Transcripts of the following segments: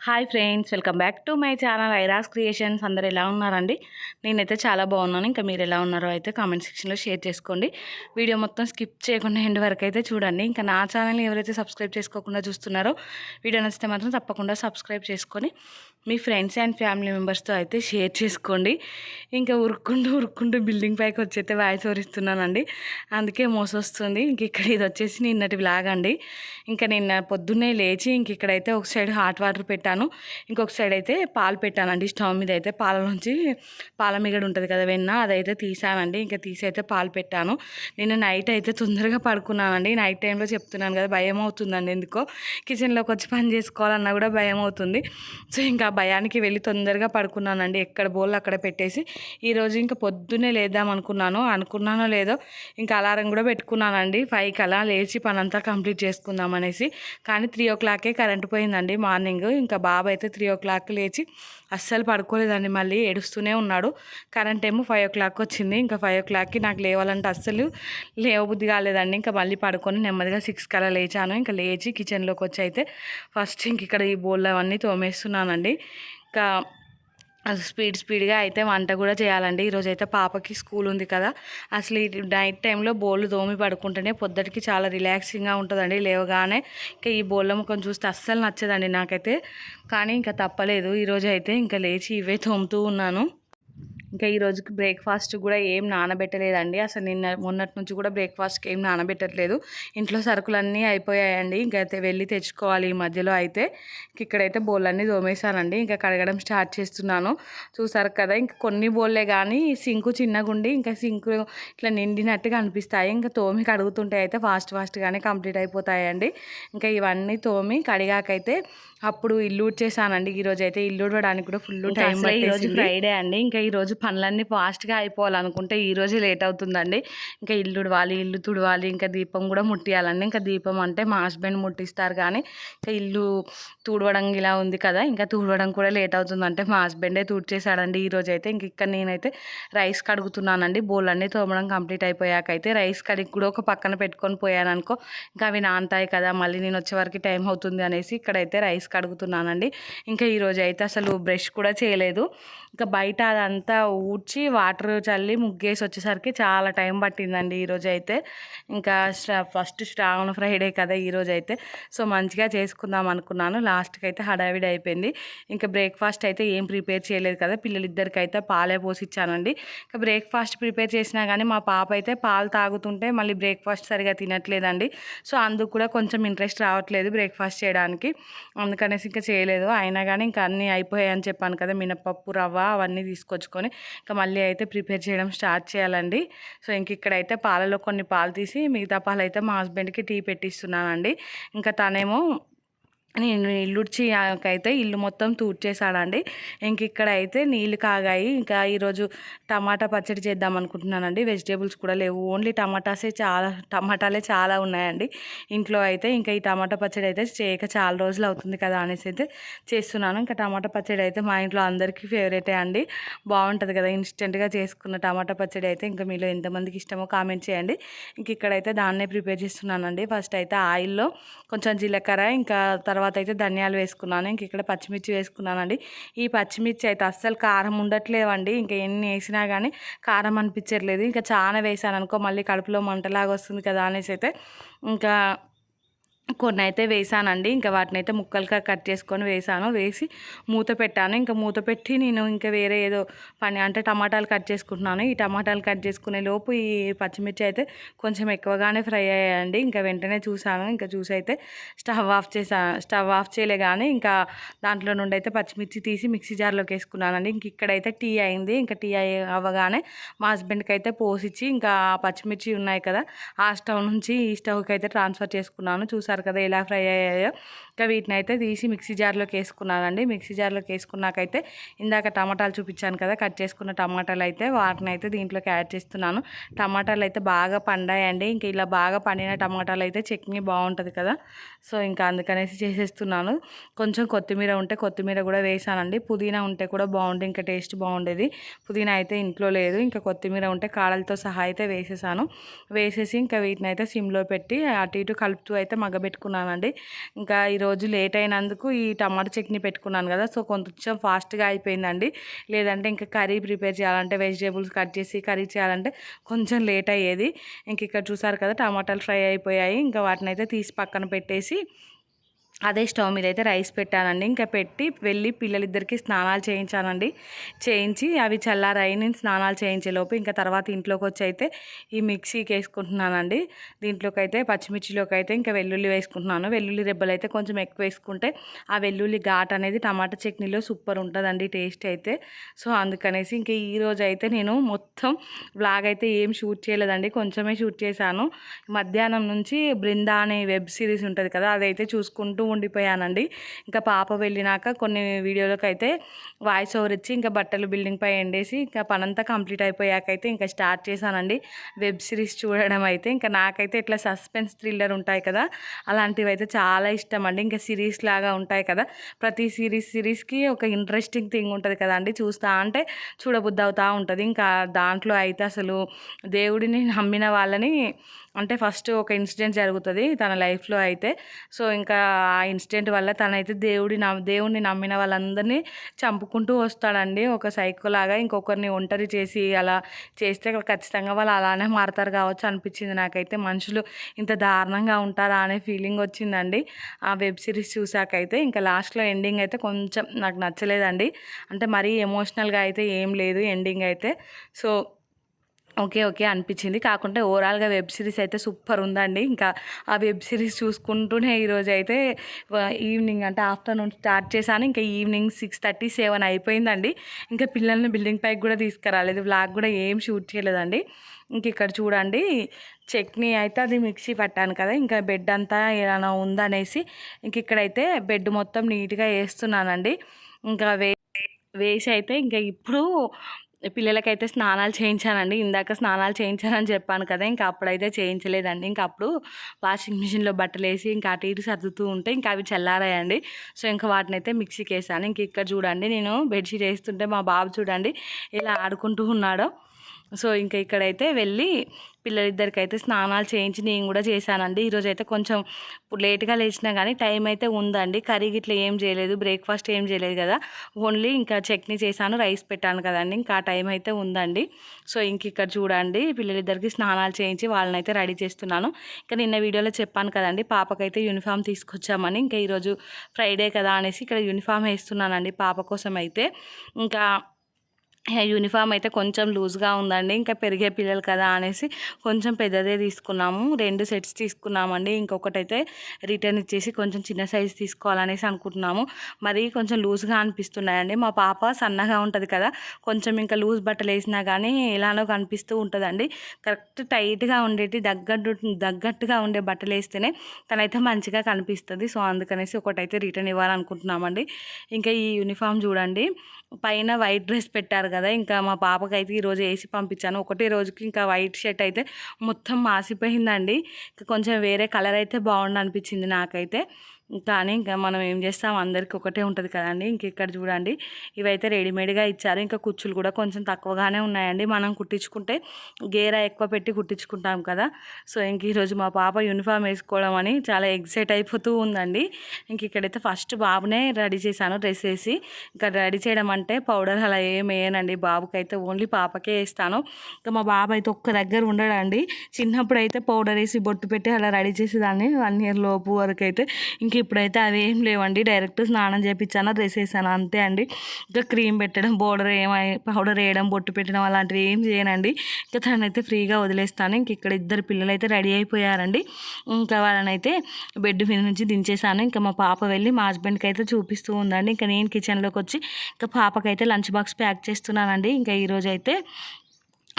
Hi friends, welcome back to my channel Airas creations. అందరు ఎలా ఉన్నారండి? నేనైతే చాలా బాగున్నాను. ఇంకా మీరు ఎలా ఉన్నారో అయితే కామెంట్ సెక్షన్లో షేర్ చేసుకోండి. వీడియో మొత్తం స్కిప్ చేయకుండా ఎండ్ వరకు అయితే చూడండి. ఇంకా నా ఛానల్ని ఎవరైతే సబ్స్క్రైబ్ చేసుకోకుండా చూస్తున్నారో వీడియో నచ్చితే మాత్రం తప్పకుండా సబ్స్క్రైబ్ చేసుకొని మీ ఫ్రెండ్స్ అండ్ ఫ్యామిలీ మెంబర్స్తో అయితే షేర్ చేసుకోండి. ఇంకా ఉరుక్కుంటూ బిల్డింగ్ పైకి వచ్చి అయితే వాయిస్ ఓవర్ ఇస్తున్నానండి. అందుకే మోసొస్తుంది. ఇంక ఇక్కడ ఇది వచ్చేసి నిన్నటి వ్లాగ్ అండి. ఇంకా నిన్న పొద్దున్నే లేచి ఇంక ఇక్కడైతే ఒక సైడ్ హాట్ వాటర్ పెట్టాను, ఇంకొక సైడ్ అయితే పాలు పెట్టానండి. స్టవ్ మీద అయితే పాల నుంచి పాల మిగడ ఉంటుంది కదా, వెన్న, అదైతే తీసానండి. ఇంకా తీసి అయితే పాలు పెట్టాను. నిన్న నైట్ అయితే తొందరగా పడుకున్నానండి. నైట్ టైంలో చెప్తున్నాను కదా, భయం అవుతుందండి. ఎందుకో కిచెన్లోకి వచ్చి పని చేసుకోవాలన్నా కూడా భయం అవుతుంది. సో ఇంకా భయానికి వెళ్ళి తొందరగా పడుకున్నానండి. ఎక్కడ బోళ్ళు అక్కడ పెట్టేసి ఈరోజు ఇంకా పొద్దున్నే లేద్దాం అనుకున్నానో లేదో ఇంకా అలారం కూడా పెట్టుకున్నానండి. 5కి అలా లేచి పనంతా కంప్లీట్ చేసుకుందాం అనేసి. కానీ 3 o'clockకే కరెంట్ పోయిందండి మార్నింగ్. ఇంకా బాబు అయితే 3 o'clock లేచి అస్సలు పడుకోలేదండి. మళ్ళీ ఏడుస్తూనే ఉన్నాడు. కరెంట్ ఏమో 5 o'clock వచ్చింది. ఇంకా 5 o'clockకి నాకు లేవాలంటే అస్సలు లేవబుద్ధి కాలేదండి. ఇంకా మళ్ళీ పడుకొని నెమ్మదిగా 6కి అలా లేచాను. ఇంకా లేచి కిచెన్లోకి వచ్చి అయితే ఫస్ట్ ఇంక ఇక్కడ ఈ బోళ్ళు అవన్నీ తోమేస్తున్నానండి. ఇంకా స్పీడ్గా అయితే వంట కూడా చేయాలండి. ఈరోజు అయితే పాపకి స్కూల్ ఉంది కదా, అసలు ఈ నైట్ టైంలో బోళ్ళు తోమి పడుకుంటేనే పొద్దుటికి చాలా రిలాక్సింగ్గా ఉంటుందండి. లేవగానే ఇంకా ఈ బోళ్ళ ముఖం చూస్తే అస్సలు నచ్చదండి నాకైతే. కానీ ఇంకా తప్పలేదు. ఈరోజు అయితే ఇంకా లేచి ఇవే తోముతూ ఉన్నాను. ఇంకా ఈరోజుకి బ్రేక్ఫాస్ట్ కూడా ఏం నానబెట్టలేదండి. అసలు మొన్నటి నుంచి కూడా బ్రేక్ఫాస్ట్కి ఏం నానబెట్టట్లేదు. ఇంట్లో సరుకులన్నీ అయిపోయాయండి. ఇంకా అయితే వెళ్ళి తెచ్చుకోవాలి ఈ మధ్యలో అయితే. ఇక్కడైతే బోళ్ళన్నీ తోమేశానండి. ఇంకా కడగడం స్టార్ట్ చేస్తున్నాను. చూసారు కదా, ఇంకా కొన్ని బోళ్ళే కానీ సింకు చిన్నగుండి ఇంకా సింకు ఇట్లా నిండినట్టుగా అనిపిస్తాయి. ఇంకా తోమి కడుగుతుంటే అయితే ఫాస్ట్గానే కంప్లీట్ అయిపోతాయండి. ఇంకా ఇవన్నీ తోమి కడిగాకైతే అప్పుడు ఇల్లు ఊడ్చేసానండి. ఈరోజు అయితే ఇల్లు ఊడడానికి కూడా ఫుల్ టైం పట్టేసింది. ఈరోజు ఫ్రైడే అండి. ఇంకా ఈరోజు పనులన్నీ ఫాస్ట్గా అయిపోవాలనుకుంటే ఈరోజే లేట్ అవుతుందండి. ఇంకా ఇల్లు ఉడవాలి, ఇల్లు తుడవాలి, ఇంకా దీపం కూడా ముట్టియాలండి. ఇంకా దీపం అంటే మా హస్బెండ్ ముట్టిస్తారు. కానీ ఇంకా ఇల్లు తుడవడం ఇలా ఉంది కదా, ఇంకా తుడవడం కూడా లేట్ అవుతుందంటే మా హస్బెండే తుడిచేసాడండి ఈరోజు అయితే. ఇంక ఇక్కడ నేనైతే రైస్ కడుగుతున్నానండి. బోళ్ళన్నీ తోమడం కంప్లీట్ అయిపోయాకైతే రైస్ కడిగి కూడా ఒక పక్కన పెట్టుకొని పోయాను అనుకో, ఇంకా అవి నానతాయి కదా, మళ్ళీ నేను వచ్చే వరకు టైం అవుతుంది అనేసి ఇక్కడైతే రైస్ కడుగుతున్నానండి. ఇంకా ఈరోజు అయితే అసలు బ్రష్ కూడా చేయలేదు. ఇంకా బయట అదంతా ఊడ్చి వాటర్ చల్లి ముగ్గేసి వచ్చేసరికి చాలా టైం పట్టిందండి ఈరోజు అయితే. ఇంకా ఫస్ట్ శ్రావణ ఫ్రైడే కదా ఈరోజు అయితే. సో మంచిగా చేసుకుందాం అనుకున్నాను. లాస్ట్కి అయితే హడావిడి అయిపోయింది. ఇంకా బ్రేక్ఫాస్ట్ అయితే ఏం ప్రిపేర్ చేయలేదు కదా, పిల్లలిద్దరికి అయితే పాలే పోసిచ్చానండి. ఇంకా బ్రేక్ఫాస్ట్ ప్రిపేర్ చేసినా కానీ మా పాప అయితే పాలు తాగుతుంటే మళ్ళీ బ్రేక్ఫాస్ట్ సరిగా తినట్లేదండి. సో అందుకు కూడా కొంచెం ఇంట్రెస్ట్ రావట్లేదు బ్రేక్ఫాస్ట్ చేయడానికి. అందుకనేసి ఇంకా చేయలేదు. అయినా కానీ ఇంకా అన్నీ అయిపోయాయని చెప్పాను కదా, మినపప్పు, రవ్వ అవన్నీ తీసుకొచ్చుకొని ఇంకా మళ్ళీ అయితే ప్రిపేర్ చేయడం స్టార్ట్ చేయాలండి. సో ఇంక ఇక్కడైతే పాలలో కొన్ని పాలు తీసి మిగతా పాలు అయితే మా హస్బెండ్కి టీ పెట్టిస్తున్నానండి. ఇంకా తనేమో నేను ఇల్లుడ్చికైతే ఇల్లు మొత్తం తూడ్చేసాడండి. ఇంక ఇక్కడ అయితే నీళ్ళు కాగాయి. ఇంకా ఈరోజు టమాటా పచ్చడి చేద్దాం అనుకుంటున్నానండి. వెజిటేబుల్స్ కూడా లేవు, ఓన్లీ టమాటాలే చాలా ఉన్నాయండి ఇంట్లో అయితే. ఇంకా ఈ టమాటా పచ్చడి అయితే చేయక చాలా రోజులు అవుతుంది కదా అనేసి అయితే చేస్తున్నాను. ఇంకా టమాటా పచ్చడి అయితే మా ఇంట్లో అందరికీ ఫేవరెటే అండి. బాగుంటుంది కదా ఇన్స్టెంట్గా చేసుకున్న టమాటా పచ్చడి అయితే. ఇంకా మీలో ఎంతమందికి ఇష్టమో కామెంట్ చేయండి. ఇంక ఇక్కడైతే దాన్నే ప్రిపేర్ చేస్తున్నానండి. ఫస్ట్ అయితే ఆయిల్లో కొంచెం జీలకర్ర, ఇంకా తర్వాత అయితే ధనియాలు వేసుకున్నాను. ఇంక ఇక్కడ పచ్చిమిర్చి వేసుకున్నానండి. ఈ పచ్చిమిర్చి అయితే అస్సలు కారం ఉండట్లేవండి. ఇంకా ఎన్ని వేసినా కానీ కారం అనిపించట్లేదు. ఇంకా చాలా వేసాను అనుకో మళ్ళీ కడుపులో మంటలాగా వస్తుంది కదా అనేసి అయితే ఇంకా కొన్ని అయితే వేసానండి. ఇంకా వాటిని అయితే ముక్కలుగా కట్ చేసుకొని వేసి మూత పెట్టాను. ఇంకా మూత పెట్టి నేను ఇంకా వేరే ఏదో పని అంటే టమాటాలు కట్ చేసుకుంటున్నాను. ఈ టమాటాలు కట్ చేసుకునే లోపు ఈ పచ్చిమిర్చి అయితే కొంచెం ఎక్కువగానే ఫ్రై అయ్యాయండి. ఇంకా వెంటనే చూసాను. ఇంకా చూసి అయితే స్టవ్ ఆఫ్ చేయలే కానీ ఇంకా దాంట్లో నుండి అయితే పచ్చిమిర్చి తీసి మిక్సీ జార్లోకి వేసుకున్నానండి. ఇంక ఇక్కడైతే టీ అయింది. ఇంకా టీ అవ్వగానే మా హస్బెండ్కి అయితే పోసిచ్చి ఇంకా పచ్చిమిర్చి ఉన్నాయి కదా, ఆ స్టవ్ నుంచి ఈ స్టవ్కి అయితే ట్రాన్స్ఫర్ చేసుకున్నాను. చూసారు కదా ఎలా ఫ్రై అయ్యాయో. ఇంకా వీటిని అయితే తీసి మిక్సీ జార్లోకి వేసుకున్నానండి. మిక్సీ జార్లోకి వేసుకున్నాకైతే ఇందాక టమాటాలు చూపించాను కదా, కట్ చేసుకున్న టమాటాలు అయితే వాటిని అయితే దీంట్లోకి యాడ్ చేస్తున్నాను. టమాటాలు అయితే బాగా పండాయండి. ఇంకా ఇలా బాగా పండిన టమాటాలు అయితే చట్నీ బాగుంటుంది కదా, సో ఇంకా అందుకనేసి చేసేస్తున్నాను. కొంచెం కొత్తిమీర ఉంటే కొత్తిమీర కూడా వేసానండి. పుదీనా ఉంటే కూడా బాగుంటుంది, ఇంకా టేస్ట్ బాగుండేది. పుదీనా అయితే ఇంట్లో లేదు. ఇంకా కొత్తిమీర ఉంటే కాడలతో సహా అయితే వేసేసి ఇంకా వీటిని అయితే సిమ్లో పెట్టి అటు ఇటు కలుపుతూ అయితే మగ్గబెట్టుకున్నానండి. ఇంకా ఈరోజు ఈరోజు లేట్ అయినందుకు ఈ టమాటా చట్నీ పెట్టుకున్నాను కదా, సో కొంచెం ఫాస్ట్గా అయిపోయిందండి. లేదంటే ఇంకా కర్రీ ప్రిపేర్ చేయాలంటే, వెజిటేబుల్స్ కట్ చేసి కర్రీ చేయాలంటే కొంచెం లేట్ అయ్యేది. ఇంక ఇక్కడ చూసారు కదా టమాటాలు ఫ్రై అయిపోయాయి. ఇంకా వాటిని అయితే తీసి పక్కన పెట్టేసి అదే స్టవ్ మీద అయితే రైస్ పెట్టానండి. ఇంకా పెట్టి వెళ్ళి పిల్లలిద్దరికి స్నానాలు చేయించానండి. చేయించి అవి చల్లారాయి. నేను స్నానాలు చేయించేలోపు ఇంకా తర్వాత ఇంట్లోకి వచ్చి అయితే ఈ మిక్సీకి వేసుకుంటున్నానండి. దీంట్లోకి అయితే పచ్చిమిర్చిలోకి అయితే ఇంకా వెల్లుల్లి వేసుకుంటున్నాను. వెల్లుల్లి రెబ్బలు అయితే కొంచెం ఎక్కువ వేసుకుంటే ఆ వెల్లుల్లి ఘాట్ అనేది టమాటా చట్నీలో సూపర్ ఉంటుందండి టేస్ట్ అయితే. సో అందుకనేసి ఇంకా ఈరోజు అయితే నేను మొత్తం వ్లాగ్ అయితే ఏం షూట్ చేయలేదండి, కొంచెమే షూట్ చేశాను. మధ్యాహ్నం నుంచి బృందా అనే వెబ్ సిరీస్ ఉంటుంది కదా, అదైతే చూసుకుంటూ ఉండిపోయానండి. ఇంకా పాప వెళ్ళినాక కొన్ని వీడియోలకు అయితే వాయిస్ ఓవర్ ఇచ్చి ఇంకా బట్టలు బిల్డింగ్ పై ఎండేసి ఇంకా పనంతా కంప్లీట్ అయిపోయాకైతే ఇంకా స్టార్ట్ చేశానండి వెబ్ సిరీస్ చూడడం అయితే. ఇంకా నాకైతే ఇట్లా సస్పెన్స్ థ్రిల్లర్ ఉంటాయి కదా, అలాంటివి అయితే చాలా ఇష్టం అండి. ఇంకా సిరీస్ లాగా ఉంటాయి కదా, ప్రతి సిరీస్కి ఒక ఇంట్రెస్టింగ్ థింగ్ ఉంటుంది కదా అండి, చూస్తా అంటే చూడబుద్ధి అవుతూ ఉంటుంది. ఇంకా దాంట్లో అయితే అసలు దేవుడిని నమ్మిన వాళ్ళని అంటే ఫస్ట్ ఒక ఇన్సిడెంట్ జరుగుతుంది తన లైఫ్లో అయితే. సో ఇంకా ఆ ఇన్సిడెంట్ వల్ల తనైతే దేవుడిని నమ్మిన వాళ్ళందరినీ చంపుకుంటూ వస్తాడండి ఒక సైకోలాగా. ఇంకొకరిని ఒంటరి చేసి అలా చేస్తే ఖచ్చితంగా వాళ్ళు అలానే మారుతారు కావచ్చు అనిపించింది నాకైతే. మనుషులు ఇంత దారుణంగా ఉంటారా అనే ఫీలింగ్ వచ్చిందండి ఆ వెబ్ సిరీస్ చూసాకైతే. ఇంకా లాస్ట్లో ఎండింగ్ అయితే కొంచెం నాకు నచ్చలేదండి, అంటే మరీ ఎమోషనల్గా అయితే ఏం లేదు ఎండింగ్ అయితే. సో ఓకే అనిపించింది. కాకుంటే ఓవరాల్గా వెబ్ సిరీస్ అయితే సూపర్ ఉందండి. ఇంకా ఆ వెబ్ సిరీస్ చూసుకుంటూనే ఈరోజు అయితే ఈవినింగ్ అంటే ఆఫ్టర్నూన్ స్టార్ట్ చేశాను. ఇంకా ఈవినింగ్ 6:30, 7 అయిపోయిందండి. ఇంకా పిల్లల్ని బిల్డింగ్ పైకి కూడా తీసుకురాలేదు, వ్లాగ్ కూడా ఏం షూట్ చేయలేదండి. ఇంక ఇక్కడ చూడండి చట్నీ అయితే అది మిక్సీ పట్టాను కదా, ఇంకా బెడ్ అంతా ఏమైనా ఉందనేసి ఇంక ఇక్కడైతే బెడ్ మొత్తం నీట్గా వేస్తున్నానండి. ఇంకా వేసి అయితే ఇంకా ఇప్పుడు పిల్లలకైతే స్నానాలు చేయించానండి. ఇందాక స్నానాలు చేయించానని చెప్పాను కదా, ఇంకా అప్పుడైతే చేయించలేదండి. ఇంకా అప్పుడు వాషింగ్ మిషన్లో బట్టలు వేసి ఇంకా అటు ఇటు సర్దుతూ ఉంటే ఇంకా అవి చల్లారాయండి. సో ఇంకా వాటిని అయితే మిక్సీకి వేసాను. ఇంక ఇక్కడ చూడండి నేను బెడ్షీట్ వేస్తుంటే మా బాబు చూడండి ఇలా ఆడుకుంటూ ఉన్నాడో. సో ఇంకా ఇక్కడైతే వెళ్ళి పిల్లలిద్దరికి అయితే స్నానాలు చేయించి నేను కూడా చేశానండి. ఈరోజు అయితే కొంచెం లేట్గా లేచినా కానీ టైం అయితే ఉందండి. కర్రీ ఇట్లా ఏం చేయలేదు, బ్రేక్ఫాస్ట్ ఏం చేయలేదు కదా, ఓన్లీ ఇంకా చట్నీ చేశాను, రైస్ పెట్టాను కదండి, ఇంకా టైం అయితే ఉందండి. సో ఇంక ఇక్కడ చూడండి పిల్లలిద్దరికి స్నానాలు చేయించి వాళ్ళని అయితే రెడీ చేస్తున్నాను. ఇంకా నిన్న వీడియోలో చెప్పాను కదండి పాపకైతే యూనిఫామ్ తీసుకొచ్చామని. ఇంకా ఈరోజు ఫ్రైడే కదా అనేసి ఇక్కడ యూనిఫామ్ వేస్తున్నానండి పాప కోసం అయితే. ఇంకా యూనిఫామ్ అయితే కొంచెం లూజ్గా ఉందండి, ఇంకా పెరిగే పిల్లలు కదా అనేసి కొంచెం పెద్దదే తీసుకున్నాము. 2 సెట్స్ తీసుకున్నామండి. ఇంకొకటైతే రిటర్న్ ఇచ్చేసి కొంచెం చిన్న సైజు తీసుకోవాలనేసి అనుకుంటున్నాము. మరి కొంచెం లూజ్గా అనిపిస్తున్నాయండి. మా పాప సన్నగా ఉంటుంది కదా, కొంచెం ఇంకా లూజ్ బట్టలు వేసినా కానీ ఎలానో కనిపిస్తూ ఉంటుందండి. కరెక్ట్ టైట్గా ఉండేటి దగ్గట్టుగా ఉండే బట్టలు వేస్తేనే తనైతే మంచిగా కనిపిస్తుంది. సో అందుకనేసి ఒకటైతే రిటర్న్ ఇవ్వాలనుకుంటున్నామండి. ఇంకా ఈ యూనిఫామ్ చూడండి పైన వైట్ డ్రెస్ పెట్టారు కదా, ఇంకా మా పాపకైతే ఈరోజు వేసి పంపించాను. ఒకటే రోజుకి ఇంకా వైట్ షర్ట్ అయితే మొత్తం మాసిపోయిందండి. ఇంకా కొంచెం వేరే కలర్ అయితే బాగుండు అనిపించింది నాకైతే. కానీ ఇంకా మనం ఏం చేస్తాం, అందరికీ ఒకటే ఉంటుంది కదండి. ఇంక ఇక్కడ చూడండి ఇవైతే రెడీమేడ్గా ఇచ్చారు. ఇంకా కుచ్చులు కూడా కొంచెం తక్కువగానే ఉన్నాయండి. మనం కుట్టించుకుంటే గేరా ఎక్కువ పెట్టి కుట్టించుకుంటాం కదా. సో ఇంక ఈరోజు మా పాప యూనిఫామ్ వేసుకోవడం అని చాలా ఎక్సైట్ అయిపోతూ ఉందండి. ఇంక ఇక్కడైతే ఫస్ట్ బాబునే రెడీ చేశాను డ్రెస్ వేసి. ఇంకా రెడీ చేయడం అంటే పౌడర్ అలా ఏం వేయనండి, బాబుకైతే ఓన్లీ పాపకే వేస్తాను. ఇంకా మా బాబు అయితే ఒక్క దగ్గర ఉండడండి. చిన్నప్పుడు అయితే పౌడర్ వేసి బొట్టు పెట్టి అలా రెడీ చేసేదాన్ని 1 year లోపు వరకు అయితే. ఇంక ఇప్పుడైతే అవి ఏం లేవండి, డైరెక్ట్ స్నానం చేయించాను, డ్రెస్ వేసాను అంతే అండి. ఇంకా క్రీమ్ పెట్టడం, పౌడర్ వేయడం, బొట్టు పెట్టడం అలాంటివి ఏం చేయనండి. ఇంకా తనైతే ఫ్రీగా వదిలేస్తాను. ఇంక ఇక్కడ 2 పిల్లలు అయితే రెడీ అయిపోయారండి. ఇంకా వాళ్ళనైతే బెడ్ మీద నుంచి దించేసాను. ఇంకా మా పాప వెళ్ళి మా హస్బెండ్కి అయితే చూపిస్తూ ఉందండి. ఇంకా నేను కిచెన్లోకి వచ్చి ఇంకా పాపకైతే లంచ్ బాక్స్ ప్యాక్ చేస్తున్నానండి. ఇంకా ఈరోజు అయితే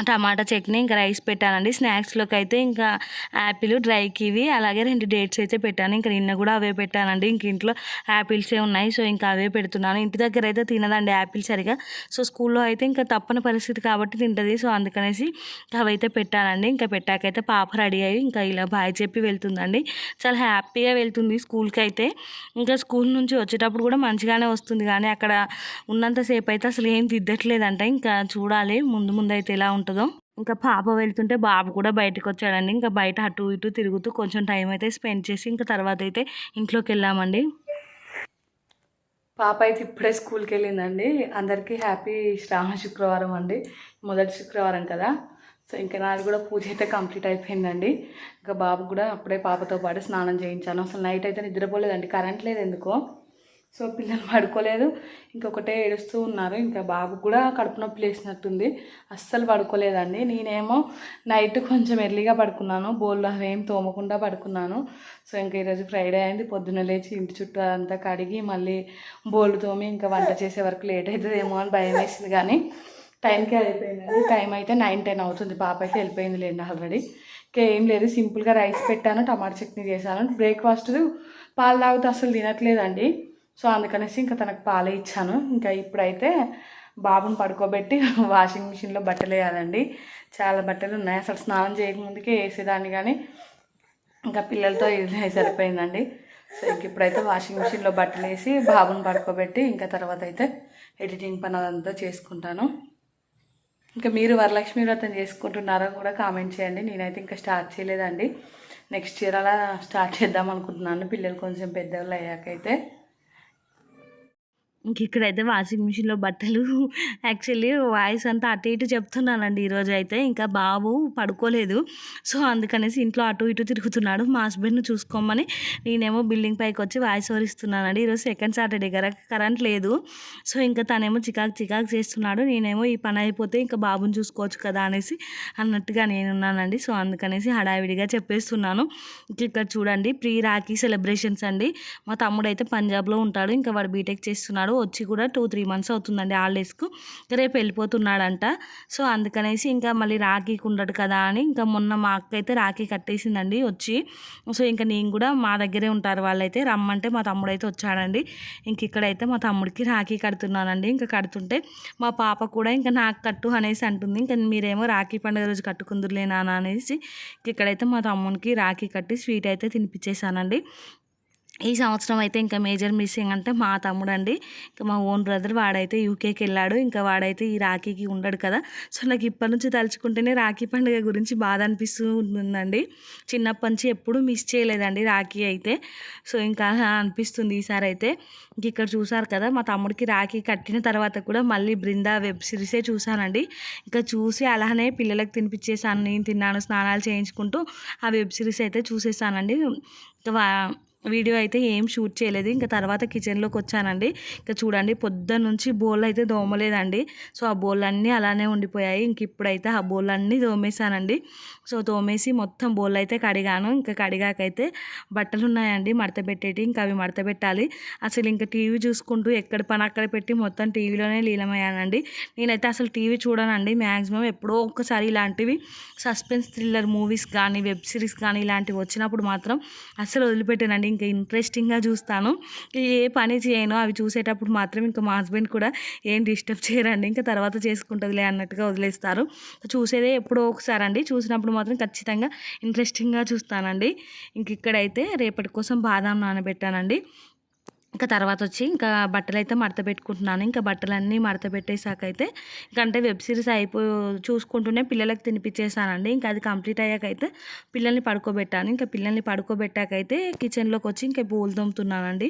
టమాటా చట్నీ ఇంకా రైస్ పెట్టానండి. స్నాక్స్లోకి అయితే ఇంకా యాపిల్, డ్రై కివి అలాగే 2 డేట్స్ అయితే పెట్టాను. ఇంకా నిన్న కూడా అవే పెట్టానండి. ఇంక ఇంట్లో యాపిల్సే ఉన్నాయి, సో ఇంకా అవే పెడుతున్నాను. ఇంటి దగ్గర అయితే తినదండి యాపిల్ సరిగా, సో స్కూల్లో అయితే ఇంకా తప్పని పరిస్థితి కాబట్టి తింటుంది. సో అందుకనేసి అవైతే పెట్టానండి. ఇంకా పెట్టాకైతే పాప రెడీ అయ్యి ఇంకా ఇలా బాయ్ చెప్పి వెళ్తుందండి. చాలా హ్యాపీగా వెళ్తుంది స్కూల్కి అయితే. ఇంకా స్కూల్ నుంచి వచ్చేటప్పుడు కూడా మంచిగానే వస్తుంది, కానీ అక్కడ ఉన్నంతసేపు అయితే అసలు ఏం దిద్దట్లేదంట. ఇంకా చూడాలి ముందు అయితే ఎలా ఉంటుందో. ఇంకా పాప వెళ్తుంటే బాబు కూడా బయటకు వచ్చాడండి. ఇంకా బయట అటు ఇటు తిరుగుతూ కొంచెం టైం అయితే స్పెండ్ చేసి ఇంకా తర్వాత అయితే ఇంట్లోకి వెళ్ళామండి. పాప అయితే ఇప్పుడే స్కూల్కి వెళ్ళిందండి. అందరికీ హ్యాపీ శ్రావణ శుక్రవారం అండి. మొదటి శుక్రవారం కదా. సో ఇంకా నాది కూడా పూజ అయితే కంప్లీట్ అయిపోయిందండి. ఇంకా బాబు కూడా అప్పుడే పాపతో పాటు స్నానం చేయించాను. అసలు నైట్ అయితే నిద్రపోలేదండి, కరెంట్ లేదు ఎందుకో. సో పిల్లలు పడుకోలేదు, ఇంకొకటే ఏడుస్తూ ఉన్నారు. ఇంకా బాబు కూడా కడుపు నొప్పి లేసినట్టుంది, అస్సలు పడుకోలేదండి. నేనేమో నైట్ కొంచెం ఎర్లీగా పడుకున్నాను, బోళ్ళు అవేం తోమకుండా పడుకున్నాను. సో ఇంకా ఈరోజు ఫ్రైడే అయింది, పొద్దున్న లేచి ఇంటి చుట్టూ అంతా కడిగి మళ్ళీ బోళ్ళు తోమి ఇంకా వంట చేసే వరకు లేట్ అవుతుందేమో అని భయం వేసింది. కానీ టైంకి అయిపోయిందండి. టైం అయితే 9-10 అవుతుంది. పాప అయితే వెళ్ళిపోయింది లేండి ఆల్రెడీ. ఇంకా ఏం లేదు, సింపుల్గా రైస్ పెట్టాను, టమాటా చట్నీ చేశాను. బ్రేక్ఫాస్ట్ పాలు తాగితే అసలు తినట్లేదండి. సో అందుకనేసి ఇంకా తనకు పాలే ఇచ్చాను. ఇంకా ఇప్పుడైతే బాబుని పడుకోబెట్టి వాషింగ్ మిషన్లో బట్టలు వేయాలండి. చాలా బట్టలు ఉన్నాయి, అసలు స్నానం చేయకముందుకే వేసేదాన్ని కానీ ఇంకా పిల్లలతో ఇది సరిపోయిందండి. సో ఇంక ఇప్పుడైతే వాషింగ్ మిషన్లో బట్టలు వేసి బాబుని పడుకోబెట్టి ఇంకా తర్వాత అయితే ఎడిటింగ్ పని అదంతా చేసుకుంటాను. ఇంకా మీరు వరలక్ష్మి వ్రతం చేసుకుంటున్నారో కూడా కామెంట్ చేయండి. నేనైతే ఇంకా స్టార్ట్ చేయలేదండి, నెక్స్ట్ ఇయర్ అలా స్టార్ట్ చేద్దాం అనుకుంటున్నాను, పిల్లలు కొంచెం పెద్దవాళ్ళు అయ్యాకైతే. ఇంక ఇక్కడైతే వాషింగ్ మిషన్లో బట్టలు యాక్చువల్లీ వాయిస్ అంతా అటు ఇటు చెప్తున్నానండి ఈరోజు అయితే. ఇంకా బాబు పడుకోలేదు, సో అందుకనేసి ఇంట్లో అటు ఇటు తిరుగుతున్నాడు. మా హస్బెండ్ని చూసుకోమని నేనేమో బిల్డింగ్ పైకి వచ్చి వాయిస్ ఓవర్ ఇస్తున్నానండి. ఈరోజు సెకండ్ సాటర్డే కదా, కరెంట్ లేదు. సో ఇంకా తనేమో చికాకు చేస్తున్నాడు, నేనేమో ఈ పని అయిపోతే ఇంకా బాబుని చూసుకోవచ్చు కదా అనేసి అన్నట్టుగా నేనున్నానండి. సో అందుకనేసి హడావిడిగా చెప్పేస్తున్నాను. ఇక్కడ చూడండి, ప్రీ రాఖీ సెలబ్రేషన్స్ అండి. మా తమ్ముడు అయితే పంజాబ్లో ఉంటాడు, ఇంకా వాడు బీటెక్ చేస్తున్నాడు. వచ్చి కూడా 2-3 మంత్స్ అవుతుందండి హాలిడేస్కు. రేపు వెళ్ళిపోతున్నాడంట. సో అందుకనేసి ఇంకా మళ్ళీ రాఖీకి ఉండడు కదా అని ఇంకా మొన్న మా అక్క అయితే రాఖీ కట్టేసిందండి వచ్చి. సో ఇంకా నేను కూడా మా దగ్గరే ఉంటారు వాళ్ళైతే, రమ్మంటే మా తమ్ముడు అయితే వచ్చాడండి. ఇంక ఇక్కడైతే మా తమ్ముడికి రాఖీ కడుతున్నానండి. ఇంకా కడుతుంటే మా పాప కూడా ఇంకా నాకు కట్టు అనేసి అంటుంది. ఇంకా మీరేమో రాఖీ పండుగ రోజు కట్టుకుందురులే నాన్న అనేసి ఇక్కడైతే మా తమ్మునికి రాఖీ కట్టి స్వీట్ అయితే తినిపించేశానండి. ఈ సంవత్సరం అయితే ఇంకా మేజర్ మిస్సింగ్ అంటే మా తమ్ముడు అండి. ఇంకా మా ఓన్ బ్రదర్ వాడైతే యూకేకి వెళ్ళాడు, ఇంకా వాడైతే ఈ రాఖీకి ఉండడు కదా. సో నాకు ఇప్పటి నుంచి తలుచుకుంటేనే రాఖీ పండుగ గురించి బాధ అనిపిస్తూ ఉంటుందండి. చిన్నప్పటి నుంచి ఎప్పుడూ మిస్ చేయలేదండి రాఖీ అయితే. సో ఇంకా అనిపిస్తుంది ఈసారి అయితే. ఇంక ఇక్కడ చూసారు కదా, మా తమ్ముడికి రాఖీ కట్టిన తర్వాత కూడా మళ్ళీ బృందా వెబ్ సిరీసే చూసానండి. ఇంకా చూసి అలానే పిల్లలకు తినిపించేసాను, నేను తిన్నాను, స్నానాలు చేయించుకుంటూ ఆ వెబ్ సిరీస్ అయితే చూసేసానండి. ఇంకా వీడియో అయితే ఏం షూట్ చేయలేదు. ఇంకా తర్వాత కిచెన్లోకి వచ్చానండి. ఇంకా చూడండి, పొద్దున్న నుంచి బౌల్ అయితే దోమలేదండి. సో ఆ బౌల్ అన్నీ అలానే ఉండిపోయాయి. ఇంక ఇప్పుడైతే ఆ బౌల్ అన్నీ తోమేశానండి. సో తోమేసి మొత్తం బౌల్ అయితే కడిగాను. ఇంకా కడిగాకైతే బట్టలు ఉన్నాయండి మడత పెట్టేటి, ఇంకా అవి మడత పెట్టాలి. అసలు ఇంకా టీవీ చూసుకుంటూ ఎక్కడ పని అక్కడ పెట్టి మొత్తం టీవీలోనే లీలమయ్యానండి. నేనైతే అసలు టీవీ చూడనండి మ్యాక్సిమం, ఎప్పుడో ఒక్కసారి ఇలాంటివి సస్పెన్స్ థ్రిల్లర్ మూవీస్ కానీ వెబ్ సిరీస్ కానీ ఇలాంటివి వచ్చినప్పుడు మాత్రం అసలు వదిలిపెట్టానండి. ఇంకా ఇంట్రెస్టింగ్గా చూస్తాను, ఏ పని చేయను. అవి చూసేటప్పుడు మాత్రం ఇంకా మా హస్బెండ్ కూడా ఏం డిస్టర్బ్ చేయరండి, ఇంకా తర్వాత చేసుకుంటుందిలే అన్నట్టుగా వదిలేస్తారు. చూసేదే ఎప్పుడో ఒకసారి అండి, చూసినప్పుడు మాత్రం ఖచ్చితంగా ఇంట్రెస్టింగ్గా చూస్తానండి. ఇంక ఇక్కడైతే రేపటి కోసం బాదాం నానబెట్టానండి. ఇంకా తర్వాత వచ్చి ఇంకా బట్టలు అయితే మడత పెట్టుకుంటున్నాను. ఇంకా బట్టలన్నీ మడత పెట్టేసాకైతే అంటే వెబ్ సిరీస్ చూసుకుంటూనే పిల్లలకు తినిపించేసానండి. ఇంకా అది కంప్లీట్ అయ్యాకైతే పిల్లల్ని పడుకోబెట్టాను. ఇంకా పిల్లల్ని పడుకోబెట్టాకైతే కిచెన్లోకి వచ్చి ఇంకా బోల్ తోముతున్నానండి.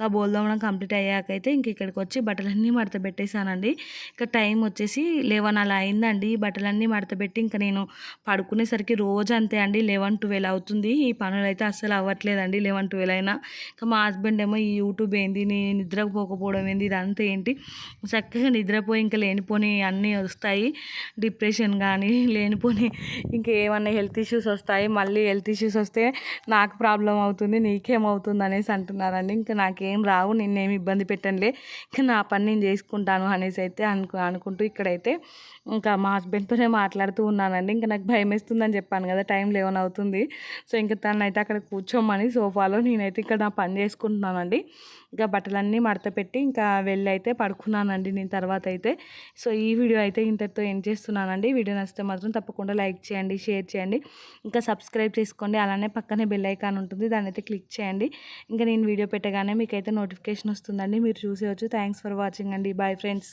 ఆ బోల్ తోమడం కంప్లీట్ అయ్యాకైతే ఇంక ఇక్కడికి వచ్చి బట్టలన్నీ మడత పెట్టేశానండి. ఇంకా టైం వచ్చేసి 11 అలా అయిందండి. బట్టలన్నీ మడత పెట్టి ఇంకా నేను పడుకునేసరికి రోజు అంతే అండి, 11-12 అవుతుంది. ఈ పనులు అయితే అస్సలు అవ్వట్లేదండి 11-12 అయినా. ఇంకా మా హస్బెండ్ ఏమో ఈ యూట్యూబ్ ఏంది, నేను నిద్రపోకపోవడం ఏంది, ఇదంతా ఏంటి, చక్కగా నిద్రపోయి ఇంకా లేనిపోని అన్నీ వస్తాయి, డిప్రెషన్ కానీ లేనిపోని ఇంకేమన్నా హెల్త్ ఇష్యూస్ వస్తాయి, మళ్ళీ హెల్త్ ఇష్యూస్ వస్తే నాకు ప్రాబ్లం అవుతుంది, నీకేమవుతుంది అనేసి అంటున్నారండి. ఇంకా నాకేం రావు, నిన్నేమి ఇబ్బంది పెట్టనులే, ఇంకా నా పని నేను చేసుకుంటాను అనేసి అయితే అనుకుంటూ ఇక్కడైతే ఇంకా మా హస్బెండ్తోనే మాట్లాడుతూ ఉన్నానండి. ఇంకా నాకు భయం వేస్తుందని చెప్పాను కదా, టైం 11 అవుతుంది. సో ఇంకా తనైతే అక్కడ కూర్చోమని సోఫాలో, నేనైతే ఇక్కడ నా పని చేసుకుంటున్నానండి. ఇంకా బట్టలన్నీ మడత పెట్టి ఇంకా వెళ్ళి అయితే పడుకున్నానండి నేను తర్వాత అయితే. సో ఈ వీడియో అయితే ఇంతటితో ఎండ్ చేస్తున్నానండి. వీడియో నచ్చితే మాత్రం తప్పకుండా లైక్ చేయండి, షేర్ చేయండి, ఇంకా సబ్స్క్రైబ్ చేసుకోండి. అలానే పక్కనే బెల్ ఐకాన్ ఉంటుంది, దాన్ని అయితే క్లిక్ చేయండి. ఇంకా నేను వీడియో పెట్టగానే మీకైతే నోటిఫికేషన్ వస్తుందండి, మీరు చూసేవచ్చు. థ్యాంక్స్ ఫర్ వాచింగ్ అండి. Bye friends.